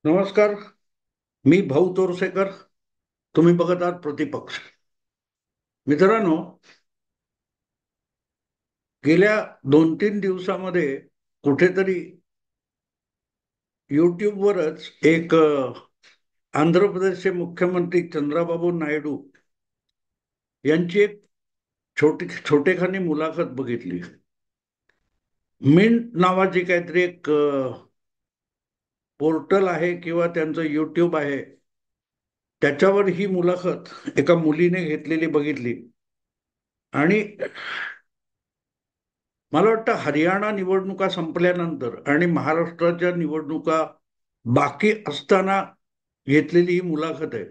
नमस्कार. मी भाऊ तोरसेकर. तुम्ही बघत आहात प्रतिपक्ष. मित्रांनो, गेल्या 2-3 दिवसामध्ये कुठेतरी युट्यूबवरच एक आंध्र प्रदेशचे मुख्यमंत्री चंद्राबाबू नायडू यांची एक छोटेखानी मुलाखत बघितली. मिंट नावाची काहीतरी एक पोर्टल आहे किंवा त्यांचं युट्यूब आहे, त्याच्यावर ही मुलाखत एका मुलीने घेतलेली बघितली. आणि मला वाटतं हरियाणा निवडणुका संपल्यानंतर आणि महाराष्ट्राच्या निवडणुका बाकी असताना घेतलेली ही मुलाखत आहे.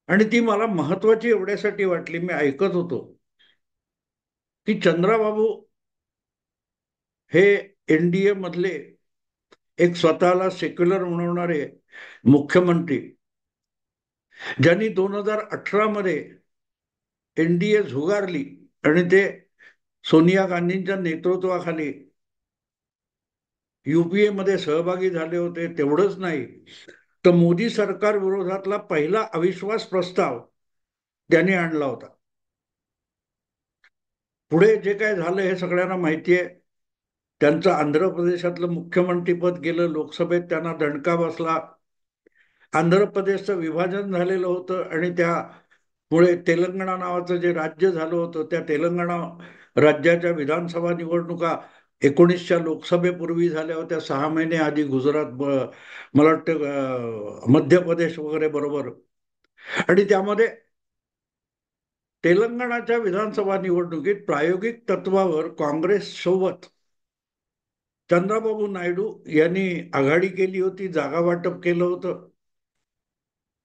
आणि ती मला महत्वाची एवढ्यासाठी वाटली, मी ऐकत होतो की चंद्राबाबू हे एनडीए मधले एक स्वतःला सेक्युलर म्हणवणारे मुख्यमंत्री, ज्यांनी 2018 मध्ये एनडीए झुगारली आणि ते सोनिया गांधींच्या नेतृत्वाखाली युपीए मध्ये सहभागी झाले होते. तेवढंच नाही तर मोदी सरकार विरोधातला पहिला अविश्वास प्रस्ताव त्यांनी आणला होता. पुढे जे काय झालं हे सगळ्यांना माहिती आहे. त्यांचं आंध्र प्रदेशातलं मुख्यमंत्रीपद गेलं, लोकसभेत त्यांना दणका बसला. आंध्र प्रदेशचं विभाजन झालेलं होतं आणि त्यामुळे तेलंगणा नावाचं जे राज्य झालं होतं, त्या तेलंगणा राज्याच्या विधानसभा निवडणुका 19च्या लोकसभेपूर्वी झाल्या होत्या, 6 महिने आधी. गुजरात, मला वाटतं मध्य प्रदेश वगैरे बरोबर. आणि त्यामध्ये तेलंगणाच्या विधानसभा निवडणुकीत प्रायोगिक तत्वावर काँग्रेस सोबत चंद्राबाबू नायडू यांनी आघाडी केली होती, जागा वाटप केलं होतं.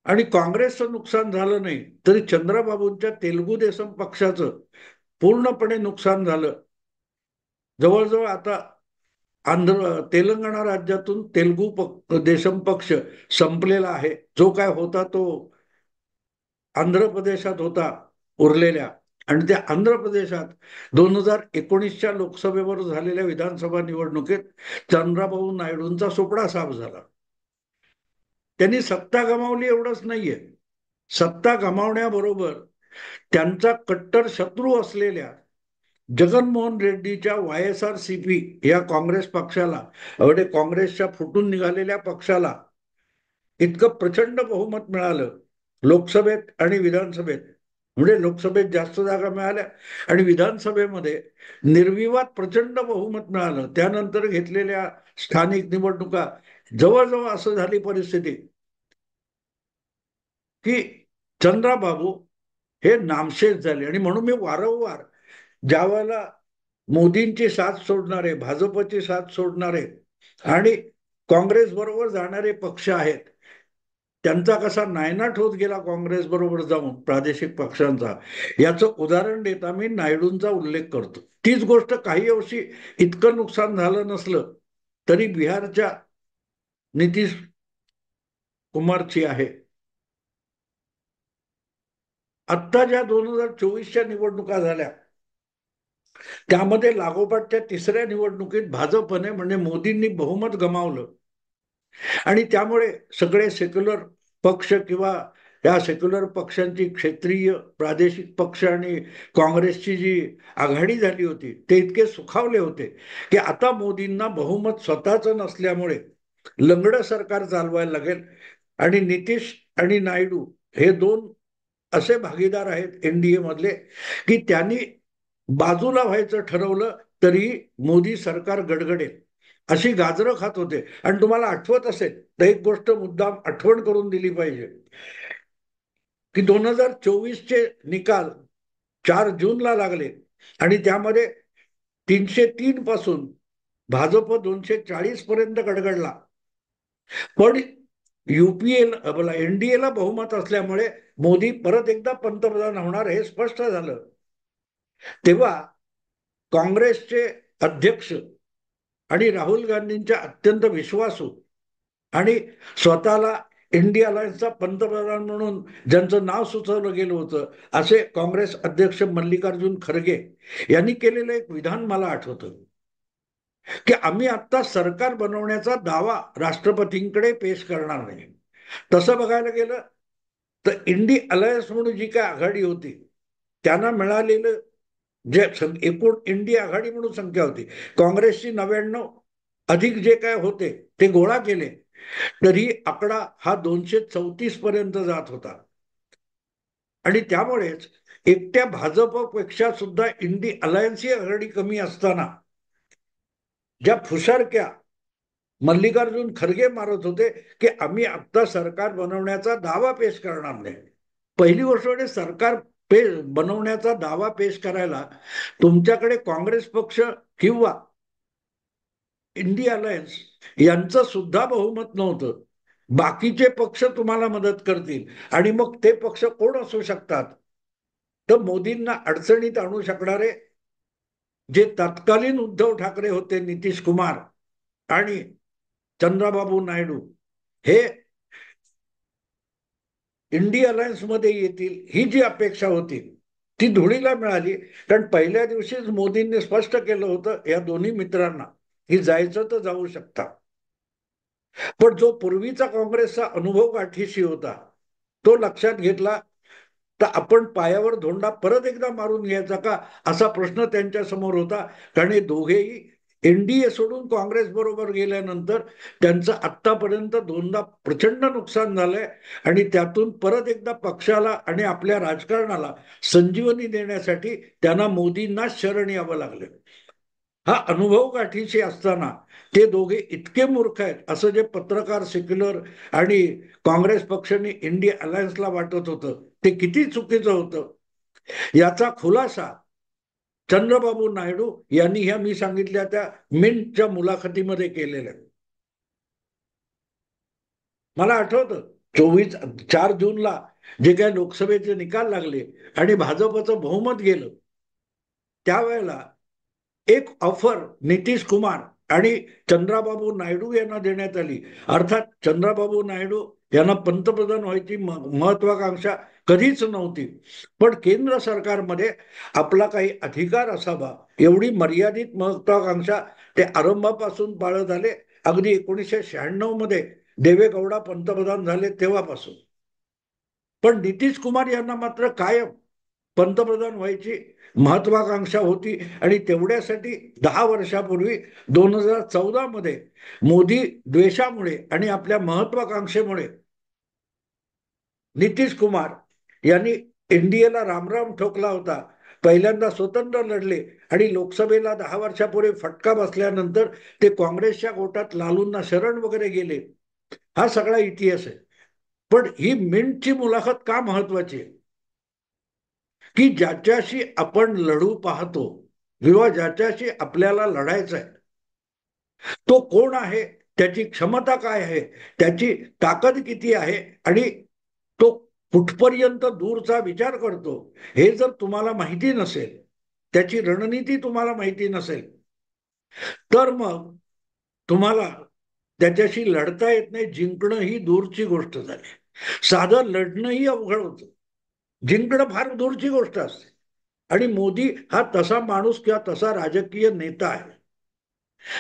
आणि काँग्रेसचं नुकसान झालं नाही तरी चंद्राबाबूंच्या तेलुगू देसम पक्षाचं पूर्णपणे नुकसान झालं. जवळजवळ आता तेलंगणा राज्यातून देशम पक्ष संपलेला आहे. जो काय होता तो आंध्र प्रदेशात होता उरलेल्या. आणि त्या आंध्र प्रदेशात 2019च्या लोकसभेवर झालेल्या विधानसभा निवडणुकीत चंद्राबाबू नायडूंचा सोपडा साफ झाला. त्यांनी सत्ता गमावली एवढंच नाहीये, सत्ता गमावण्याबरोबर त्यांचा कट्टर शत्रू असलेल्या जगनमोहन रेड्डीच्या YSRCP या काँग्रेस पक्षाला, अवघे काँग्रेसच्या फुटून निघालेल्या पक्षाला इतकं प्रचंड बहुमत मिळालं लोकसभेत आणि विधानसभेत. म्हणजे लोकसभेत जास्त जागा मिळाल्या आणि विधानसभेमध्ये निर्विवाद प्रचंड बहुमत मिळालं. त्यानंतर घेतलेल्या स्थानिक निवडणुका जवळजवळ असं झाली परिस्थिती की चंद्राबाबू हे नामशेष झाले. आणि म्हणून मी वारंवार, ज्या वेळेला मोदींची साथ सोडणारे, भाजपची साथ सोडणारे आणि काँग्रेस बरोबर जाणारे पक्ष आहेत, त्यांचा कसा नायनाट होत गेला काँग्रेस बरोबर जाऊन प्रादेशिक पक्षांचा, याचं उदाहरण देता मी नायडूंचा उल्लेख करतो. तीच गोष्ट काही अंशी इतकं नुकसान झालं नसलं तरी बिहारच्या नितीश कुमारची आहे. आत्ता ज्या 2024च्या निवडणुका झाल्या त्यामध्ये लागोपाठच्या तिसऱ्या निवडणुकीत भाजपने, म्हणजे मोदींनी, बहुमत गमावलं. आणि त्यामुळे सगळे सेक्युलर पक्ष किंवा या सेक्युलर पक्षांची क्षेत्रीय प्रादेशिक पक्ष आणि काँग्रेसची जी आघाडी झाली होती ते इतके सुखावले होते की आता मोदींना बहुमत स्वतःच नसल्यामुळे लंगडं सरकार चालवायला लागेल. आणि नितीश आणि नायडू हे दोन असे भागीदार आहेत एनडीए मधले की त्यांनी बाजूला व्हायचं ठरवलं तरी मोदी सरकार गडगडेल अशी गाजरं खात होते. आणि तुम्हाला आठवत असेल तर एक गोष्ट मुद्दाम आठवण करून दिली पाहिजे की 2024चे निकाल 4 जूनला लागले आणि त्यामध्ये 303 पासून भाजप 240 पर्यंत गडगडला. पण युपीए एनडीएला बहुमत असल्यामुळे मोदी परत एकदा पंतप्रधान होणार हे स्पष्ट झालं. तेव्हा काँग्रेसचे अध्यक्ष आणि राहुल गांधींच्या अत्यंत विश्वासू आणि स्वतःला इंडिया अलायन्सचा पंतप्रधान म्हणून ज्यांचं नाव सुचवलं गेलं होतं असे काँग्रेस अध्यक्ष मल्लिकार्जुन खरगे यांनी केलेलं एक विधान मला आठवतं की आम्ही आता सरकार बनवण्याचा दावा राष्ट्रपतींकडे पेश करणार नाही. तसं बघायला गेलं तर इंडी अलायन्स म्हणून जी काय आघाडी होती त्यांना मिळालेलं जे एकूण इंडिया आघाडी म्हणून संख्या होती, काँग्रेसची 99 अधिक जे काय होते ते गोळा केले, तरी आकडा हा 234 पर्यंत जात होता. आणि त्यामुळेच एकट्या भाजपपेक्षा सुद्धा इंडी अलायन्स ही आघाडी कमी असताना ज्या फुसारक्या मल्लिकार्जुन खरगे मारत होते की आम्ही आता सरकार बनवण्याचा दावा पेश करणार नाही. पहिली गोष्ट म्हणजे सरकार बनवण्याचा दावा पेश करायला तुमच्याकडे काँग्रेस पक्ष किंवा इंडिया अलायन्स यांचं सुद्धा बहुमत नव्हतं. बाकीचे पक्ष तुम्हाला मदत करतील आणि मग ते पक्ष कोण असू शकतात, तर मोदींना अडचणीत आणू शकणारे जे तत्कालीन उद्धव ठाकरे होते, नितीश कुमार आणि चंद्रबाबू नायडू, हे इंडिया अलायन्स मध्ये येतील ही जी अपेक्षा होती ती धुळीला मिळाली. कारण पहिल्या दिवशीच मोदींनी स्पष्ट केलं होतं या दोन्ही मित्रांना की जायचं तर जाऊ शकता, पण जो पूर्वीचा काँग्रेसचा अनुभव गाठीशी होता तो लक्षात घेतला तर आपण पायावर धोंडा परत एकदा मारून घ्यायचा का, असा प्रश्न त्यांच्या समोर होता. कारण हे दोघेही एनडीए सोडून काँग्रेस बरोबर गेल्यानंतर त्यांचं आतापर्यंत दोनदा प्रचंड नुकसान झालंय आणि त्यातून परत एकदा पक्षाला आणि आपल्या राजकारणाला संजीवनी देण्यासाठी त्यांना मोदींनाच शरण यावं लागलं. हा अनुभव गाठीशी असताना ते दोघे इतके मूर्ख आहेत असं जे पत्रकार, सेक्युलर आणि काँग्रेस पक्षाने इंडिया अलायन्सला वाटत होतं ते किती चुकीचं होतं याचा खुलासा चंद्रबाबू नायडू यांनी ह्या मी सांगितल्या त्या मिंटच्या मुलाखतीमध्ये केलेल्या. मला आठवतं 4 जूनला जे काही लोकसभेचे निकाल लागले आणि भाजपचं बहुमत गेलं, त्यावेळेला एक ऑफर नितीश कुमार आणि चंद्राबाबू नायडू यांना देण्यात आली. अर्थात चंद्राबाबू नायडू यांना पंतप्रधान व्हायची महत्वाकांक्षा कधीच नव्हती, पण केंद्र सरकारमध्ये आपला काही अधिकार असावा एवढी मर्यादित महत्वाकांक्षा ते आरंभापासून पाळत आले. अगदी 1996 मध्ये देवेगौडा पंतप्रधान झाले तेव्हापासून. पण नितीश कुमार यांना मात्र कायम पंतप्रधान व्हायची महत्वाकांक्षा होती आणि तेवढ्यासाठी 10 वर्षापूर्वी 2014 मध्ये मोदी द्वेषामुळे आणि आपल्या महत्वाकांक्षेमुळे नितीश कुमार यांनी एनडीएला रामराम ठोकला होता. पहिल्यांदा स्वतंत्र लढले आणि लोकसभेला 10 वर्षापूर्वी फटका बसल्यानंतर ते काँग्रेसच्या गोटात लालूंना शरण वगैरे गेले. हा सगळा इतिहास आहे. पण ही मिंटची मुलाखत का महत्वाची आहे की ज्याच्याशी आपण लढू पाहतो किंवा ज्याच्याशी आपल्याला लढायचं आहे तो कोण आहे, त्याची क्षमता काय आहे, त्याची ताकद किती आहे आणि तो कुठपर्यंत दूरचा विचार करतो हे जर तुम्हाला माहिती नसेल, त्याची रणनीती तुम्हाला माहिती नसेल, तर मग तुम्हाला त्याच्याशी लढता येत नाही. जिंकणं ही दूरची गोष्ट झाली. साधं लढणंही अवघड होतं, जिंकणं फार दूरची गोष्ट असते. आणि मोदी हा तसा माणूस किंवा तसा राजकीय नेता आहे.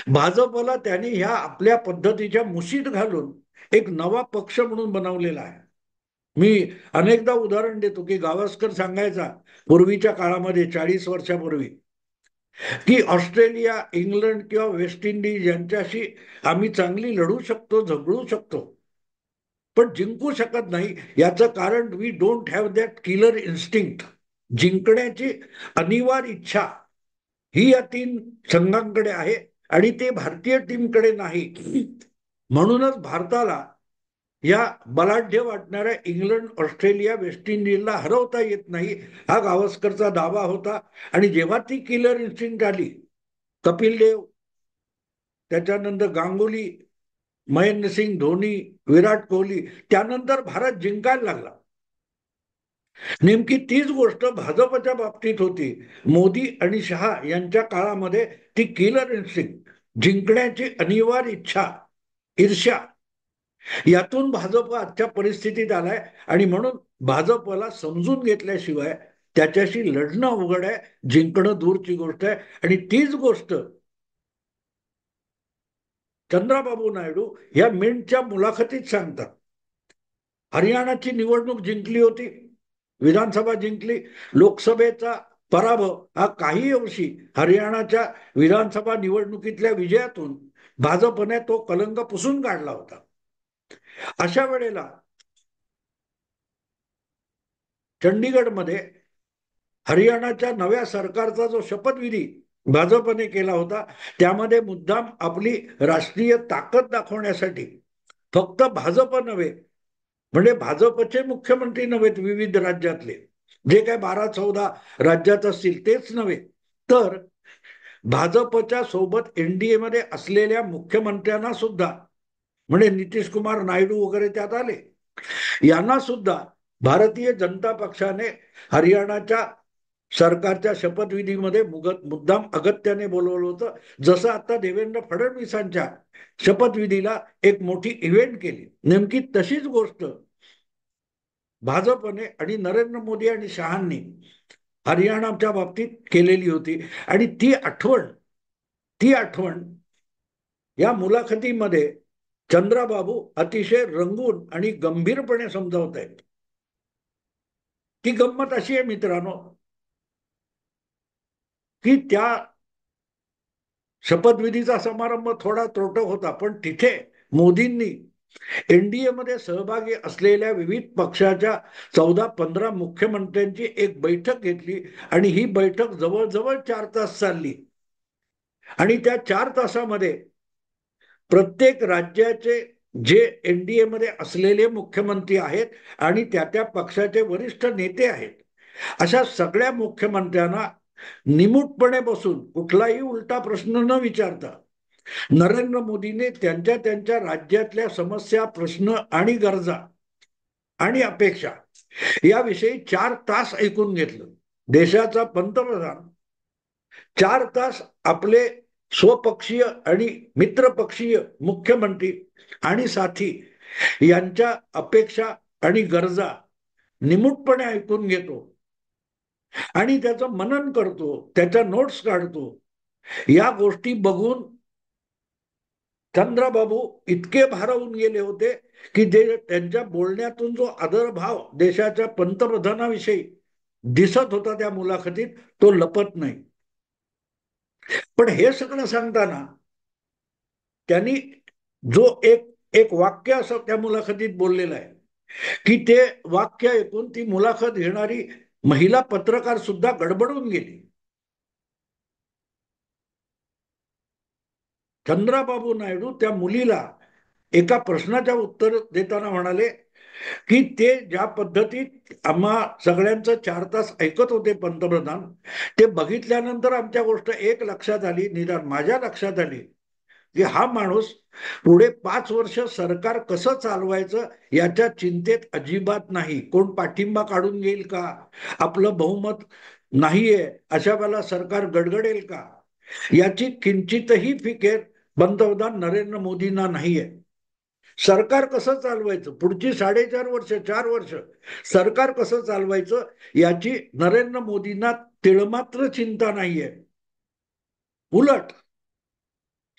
भाजपला त्यांनी ह्या आपल्या पद्धतीच्या मुशीत घालून एक नवा पक्ष म्हणून बनवलेला आहे. मी अनेकदा उदाहरण देतो की गावस्कर सांगायचा पूर्वीच्या काळामध्ये 40 वर्षापूर्वी की ऑस्ट्रेलिया, इंग्लंड किंवा वेस्ट इंडिज यांच्याशी आम्ही चांगली लढू शकतो, झगडू शकतो, पण जिंकू शकत नाही. याचं कारण we don't have that killer instinct. जिंकण्याची अनिवार्य इच्छा ही या 3 संघांकडे आहे आणि ते भारतीय टीमकडे नाही. म्हणूनच भारताला या बलाढ्य वाटणाऱ्या इंग्लंड, ऑस्ट्रेलिया, वेस्ट इंडिजला हरवता येत नाही हा गावस्करचा दावा होता. आणि जेव्हा ती किलर इन्स्टिंक्ट आली, कपिल देव, त्याच्यानंतर गांगुली, महेंद्रसिंग धोनी, विराट कोहली, त्यानंतर भारत जिंकायला लागला. नेमकी तीच गोष्ट भाजपच्या बाबतीत होती. मोदी आणि शहा यांच्या काळामध्ये ती किलर इन्स्टिंक्ट, जिंकण्याची अनिवार्य इच्छा, ईर्ष्या, यातून भाजप आजच्या परिस्थितीत आलाय. आणि म्हणून भाजपला समजून घेतल्याशिवाय त्याच्याशी लढणं अवघड आहे, जिंकणं दूरची गोष्ट आहे. आणि तीच गोष्ट चंद्राबाबू नायडू या मिंटच्या मुलाखतीत सांगतात, हरियाणाची निवडणूक जिंकली होती, विधानसभा जिंकली, लोकसभेचा पराभव हा काही अंशी हरियाणाच्या विधानसभा निवडणुकीतल्या विजयातून भाजपने तो कलंक पुसून काढला होता. अशा वेळेला चंडीगडमध्ये हरियाणाच्या नव्या सरकारचा जो शपथविधी भाजपने केला होता, त्यामध्ये मुद्दाम आपली राष्ट्रीय ताकद दाखवण्यासाठी फक्त भाजप नव्हे, म्हणजे भाजपचे मुख्यमंत्री नव्हेत विविध राज्यातले, जे काय 12-14 राज्यात असतील तेच नव्हे, तर भाजपच्या सोबत एनडीए मध्ये असलेल्या मुख्यमंत्र्यांना सुद्धा, म्हणजे नितीश कुमार, नायडू वगैरे त्यात आले, यांना सुद्धा भारतीय जनता पक्षाने हरियाणाच्या सरकारच्या शपथविधीमध्ये मुद्दाम अगत्याने बोलवलं होतं. जसं आता देवेंद्र फडणवीसांच्या शपथविधीला एक मोठी इव्हेंट केली, नेमकी तशीच गोष्ट भाजपने आणि नरेंद्र मोदी आणि शहांनी हरियाणाच्या बाबतीत केलेली होती. आणि ती आठवण या मुलाखतीमध्ये चंद्राबाबू अतिशय रंगून आणि गंभीरपणे समजावत आहेत. ती गंमत अशी आहे मित्रांनो, की त्या शपथविधीचा समारंभ थोडा त्रोटक होता, पण तिथे मोदींनी एनडीए मध्ये सहभागी असलेल्या विविध पक्षाच्या 14-15 मुख्यमंत्र्यांची एक बैठक घेतली आणि ही बैठक जवळजवळ 4 तास चालली. आणि त्या 4 तासामध्ये प्रत्येक राज्याचे जे एनडीए मध्ये असलेले मुख्यमंत्री आहेत आणि त्या पक्षाचे वरिष्ठ नेते आहेत, अशा सगळ्या मुख्यमंत्र्यांना निमूटपणे बसून कुठलाही उलटा प्रश्न न विचारता नरेंद्र मोदीने त्यांच्या राज्यातल्या समस्या, प्रश्न आणि गरजा आणि अपेक्षा याविषयी 4 तास ऐकून घेतलं. देशाचा पंतप्रधान 4 तास आपले स्वपक्षीय आणि मित्रपक्षीय मुख्यमंत्री आणि साथी यांच्या अपेक्षा आणि गरजा निमूटपणे ऐकून घेतो आणि त्याचं मनन करतो, त्याच्या नोट्स काढतो. या गोष्टी बघून चंद्रबाबू इतके भारावून गेले होते की जे त्यांच्या बोलण्यातून जो आदरभाव देशाच्या पंतप्रधानाविषयी दिसत होता त्या मुलाखतीत, तो लपत नाही. पण हे सगळं सांगताना त्यांनी जो एक वाक्य असं त्या मुलाखतीत बोललेलं आहे की ते वाक्य ऐकून ती मुलाखत घेणारी महिला पत्रकार सुद्धा गडबडून गेली. चंद्राबाबू नायडू त्या मुलीला एका प्रश्नाच्या उत्तर देताना म्हणाले की ते ज्या पद्धतीत आम्हा सगळ्यांचं 4 तास ऐकत होते पंतप्रधान, ते बघितल्यानंतर आमच्या गोष्ट एक लक्षात आली, निदान माझ्या लक्षात आली, की हा माणूस पुढे 5 वर्ष सरकार कसं चालवायचं याच्या चिंतेत अजिबात नाही. कोण पाठिंबा काढून घेईल का, आपलं बहुमत नाहीये अशा वेळेला सरकार गडगडेल का, याची किंचितही फिकीर पंतप्रधान नरेंद्र मोदींना नाहीये. सरकार कसं चालवायचं, पुढची 4.5 वर्ष 4 वर्ष सरकार कसं चालवायचं याची नरेंद्र मोदींना तिळमात्र चिंता नाहीये. उलट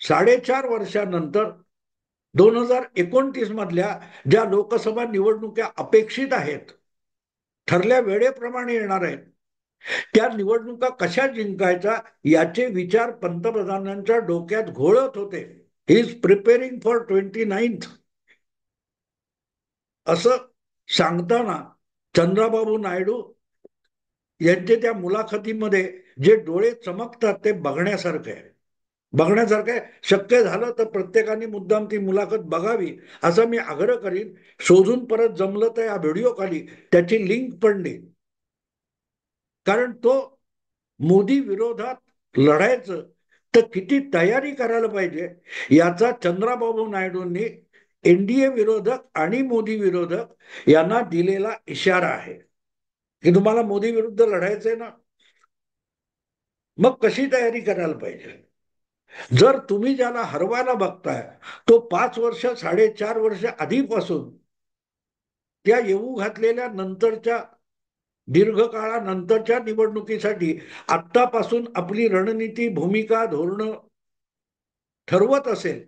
4.5 वर्षानंतर 2029 मधल्या ज्या लोकसभा निवडणुका अपेक्षित आहेत, ठरल्या वेळेप्रमाणे येणार आहेत, त्या निवडणुका कशा जिंकायच्या याचे विचार पंतप्रधानांच्या डोक्यात घोळत होते. He is preparing for 29th असं सांगताना चंद्राबाबू नायडू यांचे त्या मुलाखतीमध्ये जे डोळे चमकतात ते बघण्यासारखं आहे. शक्य झालं तर प्रत्येकाने मुद्दाम ती मुलाखत बघावी असं मी आग्रह करीन. शोधून परत जमलं तर या व्हिडिओ खाली त्याची लिंक पण देईन. कारण तो मोदी विरोधात लढायचं तर किती तयारी करायला पाहिजे याचा चंद्राबाबू नायडूंनी एनडीए विरोधक आणि मोदी विरोधक यांना दिलेला इशारा आहे की तुम्हाला मोदी विरुद्ध लढायचंय ना, मग कशी तयारी करायला पाहिजे. जर तुम्ही ज्याला हरवायला बघताय तो 5 वर्ष 4.5 वर्ष आधीपासून त्या येऊ घातलेल्या नंतरच्या दीर्घकाळानंतरच्या निवडणुकीसाठी आत्तापासून आपली रणनीती, भूमिका, धोरणं ठरवत असेल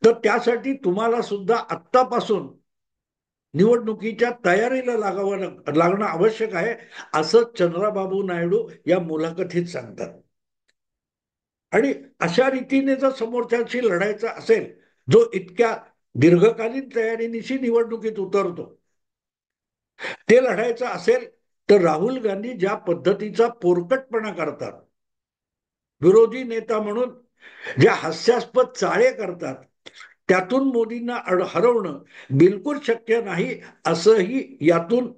तर त्यासाठी तुम्हाला सुद्धा आत्तापासून निवडणुकीच्या तयारीला लागणं आवश्यक आहे, असं चंद्राबाबू नायडू या मुलाखतीत सांगतात. आणि अशा रीतीने जर समोरच्याशी लढायचं असेल, जो इतक्या दीर्घकालीन तयारीनिशी निवडणुकीत उतरतो, ते लढायचं असेल तर राहुल गांधी ज्या पद्धतीचा पोरकटपणा करतात, विरोधी नेता म्हणून ज्या हास्यास्पद चाळे करतात, त्यातून मोदींना हरवणं बिलकुल शक्य नाही, असंही यातून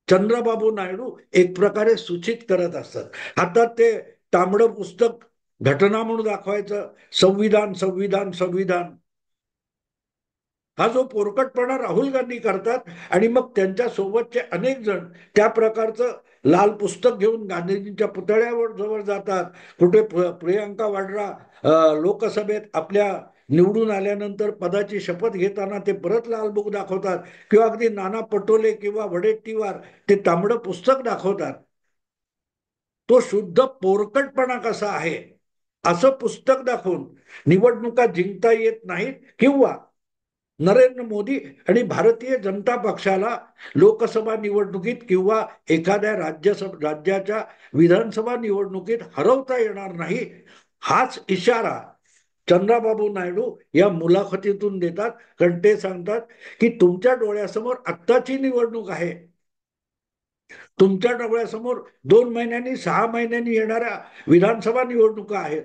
चंद्रबाबू नायडू एक प्रकारे सूचित करत असतात. हातात ते तांबडं पुस्तक घटना म्हणून दाखवायचं, संविधान संविधान संविधान, हा जो पोरकटपणा राहुल गांधी करतात, आणि मग त्यांच्या सोबतचे अनेक जण त्या प्रकारचं लाल पुस्तक घेऊन गांधीजींच्या पुतळ्यावर जवळ जातात. कुठे प्रियंका वाड्रा लोकसभेत आपल्या निवडून आल्यानंतर पदाची शपथ घेताना ते परत लाल बुक दाखवतात, किंवा अगदी नाना पटोले किंवा वडेट्टीवार ते तांबडं पुस्तक दाखवतात. तो शुद्ध पोरकटपणा कसा आहे असं पुस्तक दाखवून निवडणुका जिंकता येत नाहीत, किंवा नरेंद्र मोदी आणि भारतीय जनता पक्षाला लोकसभा निवडणुकीत किंवा एखाद्या राज्याच्या विधानसभा निवडणुकीत हरवता येणार नाही, हाच इशारा चंद्राबाबू नायडू या मुलाखतीतून देतात. कारण ते सांगतात की तुमच्या डोळ्यासमोर आत्ताची निवडणूक आहे, तुमच्या डोळ्यासमोर 2 महिन्यांनी 6 महिन्यांनी येणाऱ्या विधानसभा निवडणुका आहेत,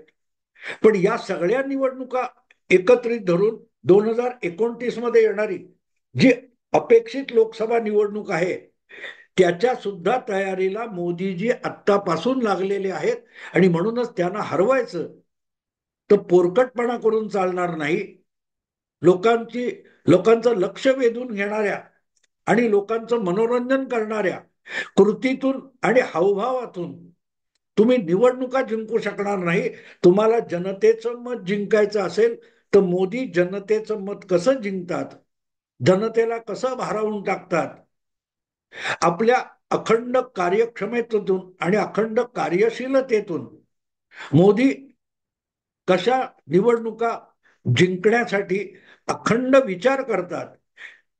पण या सगळ्या निवडणुका एकत्रित धरून 2029 मध्ये येणारी जी अपेक्षित लोकसभा निवडणूक आहे, त्याच्या सुद्धा तयारीला मोदीजी आत्तापासून लागलेले आहेत. आणि म्हणूनच त्यांना हरवायचं तर पोरकटपणा करून चालणार नाही. लोकांचं लक्ष वेधून घेणाऱ्या आणि लोकांचं मनोरंजन करणाऱ्या कृतीतून आणि हावभावातून तुम्ही निवडणुका जिंकू शकणार नाही. तुम्हाला जनतेचं मत जिंकायचं असेल तर मोदी जनतेचं मत कसं जिंकतात, जनतेला कसं भारावून टाकतात, आपल्या अखंड कार्यक्षमतेतून आणि अखंड कार्यशीलतेतून मोदी कशा निवडणुका जिंकण्यासाठी अखंड विचार करतात,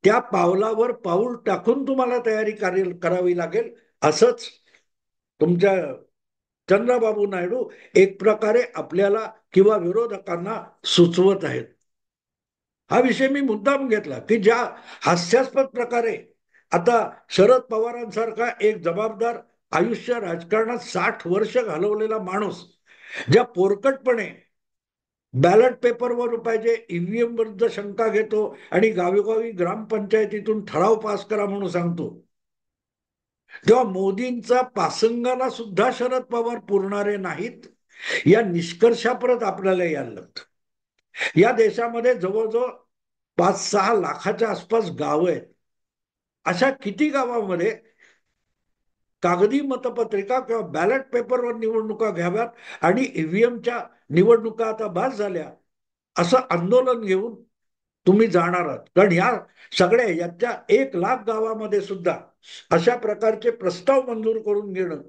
त्या पावलावर पाऊल टाकून तुम्हाला तयारी करावी लागेल, असंच तुमच्या चंद्रबाबू नायडू एक प्रकारे आपल्याला किंवा विरोधकांना सुचवत आहेत. हा विषय मी मुद्दाम घेतला की ज्या हास्यास्पद प्रकारे आता शरद पवारांसारखा एक जबाबदार आयुष्य राजकारणात 60 वर्ष घालवलेला माणूस ज्या पोरकटपणे बॅलट पेपरवर पाहिजे ईव्हीएम विरुद्ध शंका घेतो आणि गावोगावी ग्रामपंचायतीतून ठराव पास करा म्हणून सांगतो, तेव्हा मोदींचा पासंगाला सुद्धा शरद पवार पुरणारे नाहीत, या निष्कर्षापर्यंत आपल्याला यायला लागतं. या देशामध्ये जवळजवळ 5-6 लाखाच्या आसपास गावं आहेत. अशा किती गावामध्ये कागदी मतपत्रिका किंवा बॅलेट पेपरवर निवडणुका घ्याव्यात आणि ईव्हीएमच्या निवडणुका आता बाद झाल्या असं आंदोलन घेऊन तुम्ही जाणार आहात? कारण ह्या सगळ्या याच्या 1 लाख गावामध्ये सुद्धा अशा प्रकारचे प्रस्ताव मंजूर करून घेणं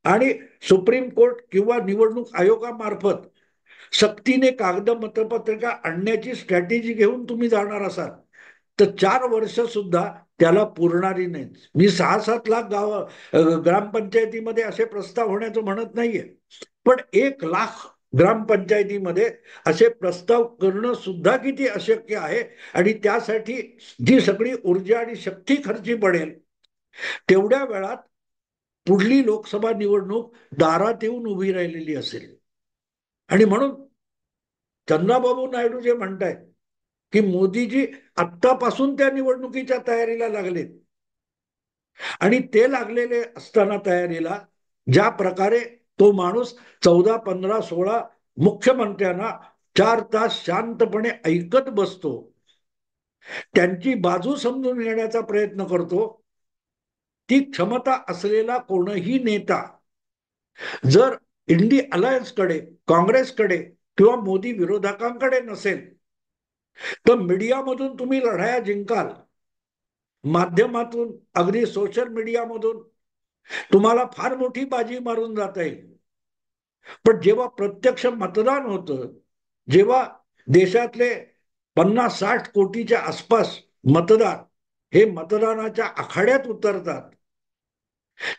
आणि सुप्रीम कोर्ट किंवा निवडणूक आयोगामार्फत सक्तीने कागद मतपत्रिका आणण्याची स्ट्रॅटेजी घेऊन तुम्ही जाणार असाल तर 4 वर्ष सुद्धा त्याला पुरणारी नाही. मी 6-7 लाख ग्रामपंचायतीमध्ये असे प्रस्ताव होण्याचं म्हणत नाहीये, पण 1 लाख ग्रामपंचायतीमध्ये असे प्रस्ताव करणं सुद्धा किती अशक्य आहे. आणि त्यासाठी जी सगळी ऊर्जा आणि शक्ती खर्ची पडेल, तेवढ्या वेळात पुढली लोकसभा निवडणूक दारात येऊन उभी राहिलेली असेल. आणि म्हणून चंद्राबाबू नायडू जे म्हणतायत की मोदीजी आत्तापासून त्या निवडणुकीच्या तयारीला लागलेत, आणि ते लागलेले असताना तयारीला ज्या प्रकारे तो माणूस 14, 15, 16 मुख्यमंत्र्यांना 4 तास शांतपणे ऐकत बसतो, त्यांची बाजू समजून घेण्याचा प्रयत्न करतो, ती क्षमता असलेला कोणही नेता जर इंडी अलायन्सकडे, काँग्रेसकडे किंवा मोदी विरोधकांकडे नसेल तर मीडियामधून तुम्ही लढाया जिंकाल, माध्यमातून अगदी सोशल मीडियामधून तुम्हाला फार मोठी बाजी मारून जाता येईल. पण जेव्हा प्रत्यक्ष मतदान होतं, जेव्हा देशातले 50-60 कोटीच्या आसपास मतदार हे मतदानाच्या आखाड्यात उतरतात,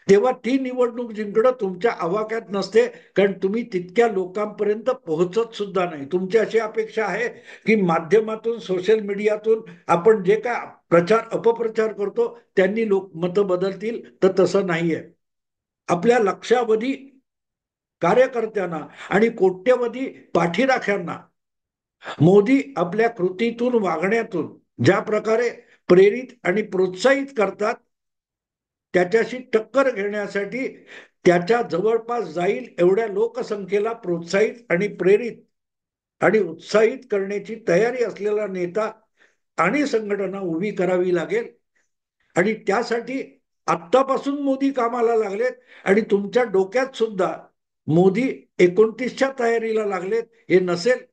तेव्हा ती निवडणूक जिंकणं तुमच्या आवाक्यात नसते, कारण तुम्ही तितक्या लोकांपर्यंत पोहोचत सुद्धा नाही. तुमची अशी अपेक्षा आहे की माध्यमातून, सोशल मीडियातून आपण जे काय प्रचार अपप्रचार करतो त्यांनी लोक मतं बदलतील, तर तसं नाहीये. आपल्या लक्षावधी कार्यकर्त्यांना आणि कोट्यवधी पाठीराख्यांना मोदी आपल्या कृतीतून, वागण्यातून ज्या प्रकारे प्रेरित आणि प्रोत्साहित करतात, त्याच्याशी टक्कर घेण्यासाठी त्याच्या जवळपास जाईल एवढ्या लोकसंख्येला प्रोत्साहित आणि प्रेरित आणि उत्साहित करण्याची तयारी असलेला नेता आणि संघटना उभी करावी लागेल. आणि त्यासाठी आत्तापासून मोदी कामाला लागलेत, आणि तुमच्या डोक्यात सुद्धा मोदी 29च्या तयारीला लागलेत हे नसेल,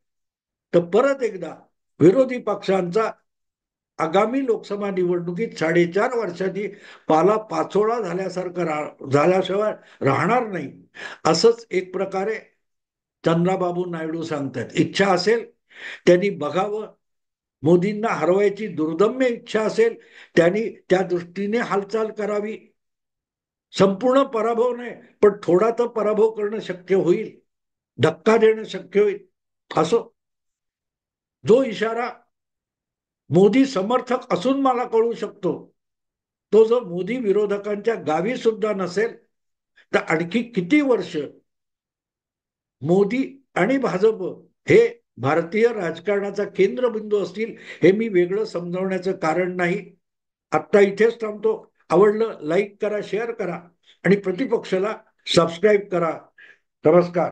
तर परत एकदा विरोधी पक्षांचा आगामी लोकसभा निवडणुकीत 4.5 वर्षांनी पाला पाचोळा झाल्यासारखं झाल्याशिवाय राहणार नाही, असंच एक प्रकारे चंद्राबाबू नायडू सांगतात. इच्छा असेल त्यांनी बघावं, मोदींना हरवायची दुर्दम्य इच्छा असेल त्यांनी त्या दृष्टीने हालचाल करावी. संपूर्ण पराभव नाही, पण थोडा तर पराभव करणं शक्य होईल, धक्का देणं शक्य होईल. असो, जो इशारा मोदी समर्थक असून मला कळू शकतो, तो जर मोदी विरोधकांच्या गावी सुद्धा नसेल, तर आणखी किती वर्ष मोदी आणि भाजप हे भारतीय राजकारणाचा केंद्रबिंदू असतील, हे मी वेगळं समजवण्याचं कारण नाही. आत्ता इथेच थांबतो. आवडलं लाईक करा, शेअर करा आणि प्रतिपक्षाला सबस्क्राईब करा. नमस्कार.